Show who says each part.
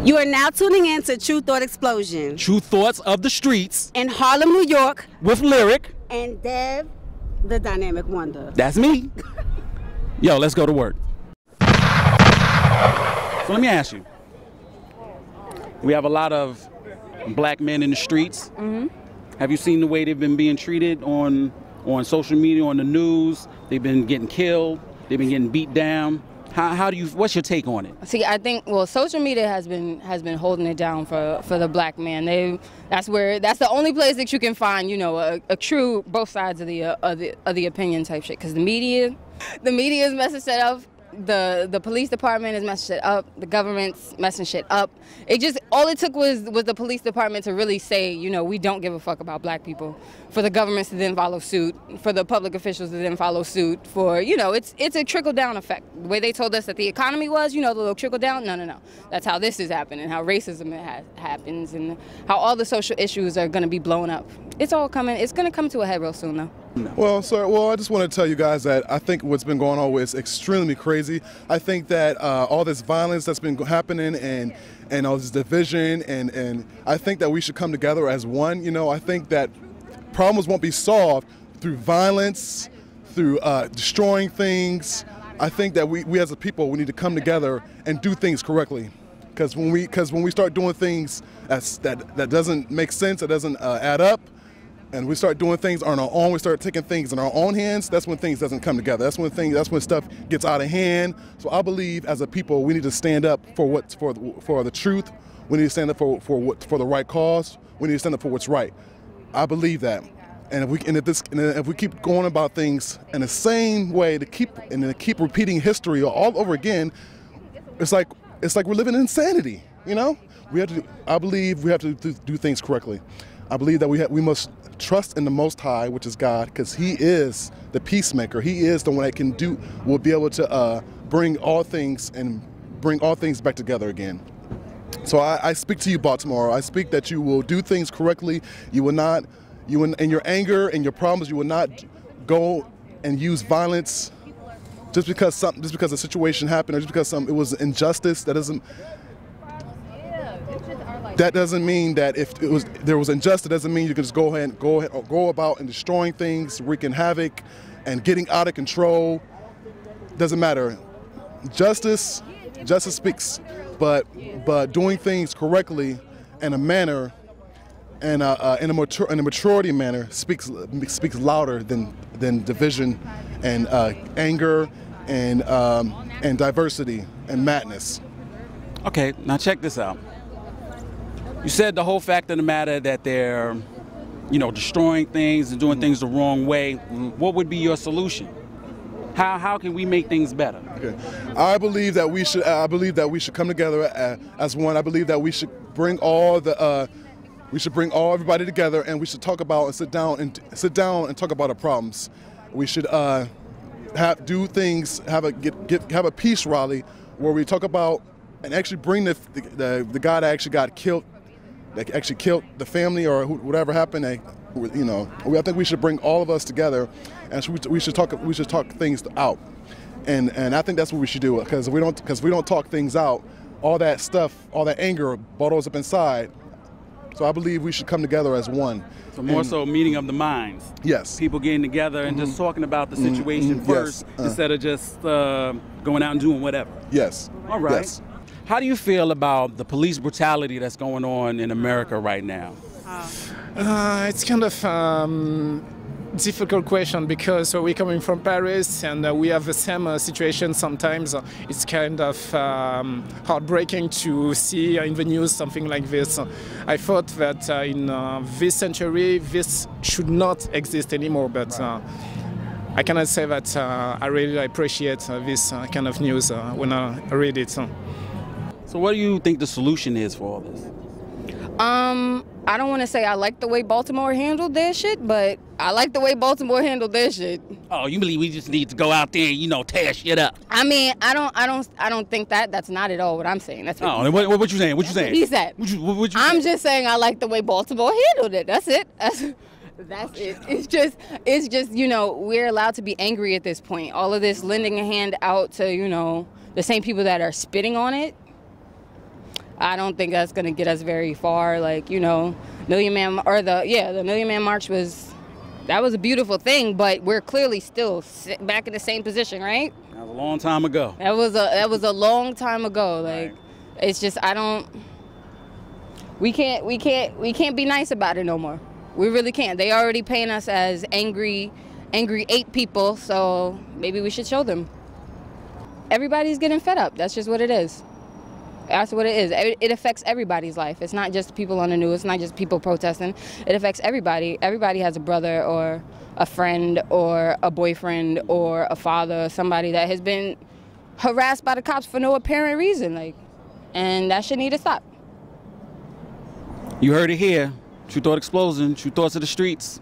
Speaker 1: You are now tuning in to True Thought Explosion.
Speaker 2: True thoughts of the streets.
Speaker 1: In Harlem, New York.
Speaker 2: With Lyric.
Speaker 1: And Dev, the Dynamic Wonder.
Speaker 2: That's me. Yo, let's go to work. So let me ask you. We have a lot of black men in the streets. Mm-hmm. Have you seen the way they've been being treated on social media, on the news? They've been getting killed. They've been getting beat down. How do you? What's your take on it?
Speaker 3: See, I think social media has been holding it down for the black man. That's the only place that you can find, you know, a true both sides of the opinion type shit. Because the media is messing shit up. The police department is messing shit up. The government's messing shit up. All it took was the police department to really say, you know, we don't give a fuck about black people. For the governments to then follow suit. For the public officials to then follow suit. For, you know, it's a trickle down effect. The way they told us that the economy was, you know, the little trickle down. No. That's how this is happening. How racism happens, and how all the social issues are going to be blown up. It's all coming. It's going to come to a head real soon, though.
Speaker 4: Well, sir, I just want to tell you guys that I think what's been going on is extremely crazy. I think that all this violence that's been happening and all this division, and I think that we should come together as one. You know, I think that problems won't be solved through violence, through destroying things. I think that we as a people, we need to come together and do things correctly. Because when we start doing things that doesn't make sense, that doesn't add up, and we start doing things on our own, we start taking things in our own hands, that's when things doesn't come together. That's when stuff gets out of hand. So I believe as a people, we need to stand up for the truth. We need to stand up for the right cause. We need to stand up for what's right. I believe that. And if we keep going about things in the same way to keep repeating history all over again, it's like we're living in insanity. You know, I believe we have to do things correctly. I believe that we must trust in the Most High, which is God, because He is the peacemaker. He is the one that will be able to bring all things back together again. So I speak to you, Baltimore. I speak that you will do things correctly. In your anger and your problems, you will not go and use violence just because a situation happened, or just because it was injustice. That doesn't mean that if there was injustice, doesn't mean you can just go about and destroying things, wreaking havoc, and getting out of control. Doesn't matter. Justice speaks, but doing things correctly in a manner, and in a maturity manner speaks louder than division and anger and diversity and madness.
Speaker 2: Okay, now check this out. You said the whole fact of the matter that they're, you know, destroying things and doing things the wrong way. What would be your solution? How can we make things better? Okay.
Speaker 4: I believe that we should come together as one. I believe that we should bring everybody together, and we should talk about and sit down and talk about our problems. We should have a peace rally where we talk about and actually bring the guy that actually got killed, that actually killed the family or whatever happened. I think we should bring all of us together, and we should talk things out, and I think that's what we should do. Because we don't talk things out, all that stuff, all that anger bottles up inside. So I believe we should come together as one.
Speaker 2: So more so meeting of the minds.
Speaker 4: Yes.
Speaker 2: People getting together and just talking about the situation first, instead of just going out and doing whatever.
Speaker 4: Yes.
Speaker 2: All right.
Speaker 4: Yes.
Speaker 2: How do you feel about the police brutality that's going on in America right now?
Speaker 5: It's kind of difficult question, because we're coming from Paris and we have the same situation sometimes. It's kind of heartbreaking to see in the news something like this. I thought that in this century this should not exist anymore, but I cannot say that I really appreciate this kind of news when I read it.
Speaker 2: So what do you think the solution is for all this?
Speaker 3: I don't want to say I like the way Baltimore handled their shit, but I like the way Baltimore handled their shit.
Speaker 2: Oh, you believe we just need to go out there and, you know, tear shit up?
Speaker 3: I mean, I don't think that. That's not at all what I'm saying. That's
Speaker 2: what what you saying? What you saying?
Speaker 3: He said. I'm just saying I like the way Baltimore handled it. That's it. That's it. It's just, you know, we're allowed to be angry at this point. All of this lending a hand out to, you know, the same people that are spitting on it. I don't think that's going to get us very far. Like, you know, the Million Man March that was a beautiful thing, but we're clearly still back in the same position, right?
Speaker 2: That was a long time ago.
Speaker 3: That was a long time ago. Like,
Speaker 2: right.
Speaker 3: It's just we can't be nice about it no more. We really can't. They already paint us as angry 8 people, so maybe we should show them. Everybody's getting fed up. That's just what it is. That's what it is. It affects everybody's life. It's not just people on the news. It's not just people protesting. It affects everybody. Everybody has a brother or a friend or a boyfriend or a father, somebody that has been harassed by the cops for no apparent reason. Like, and that should need to stop.
Speaker 2: You heard it here. True Thought Explosion. True Thoughts of the Streets.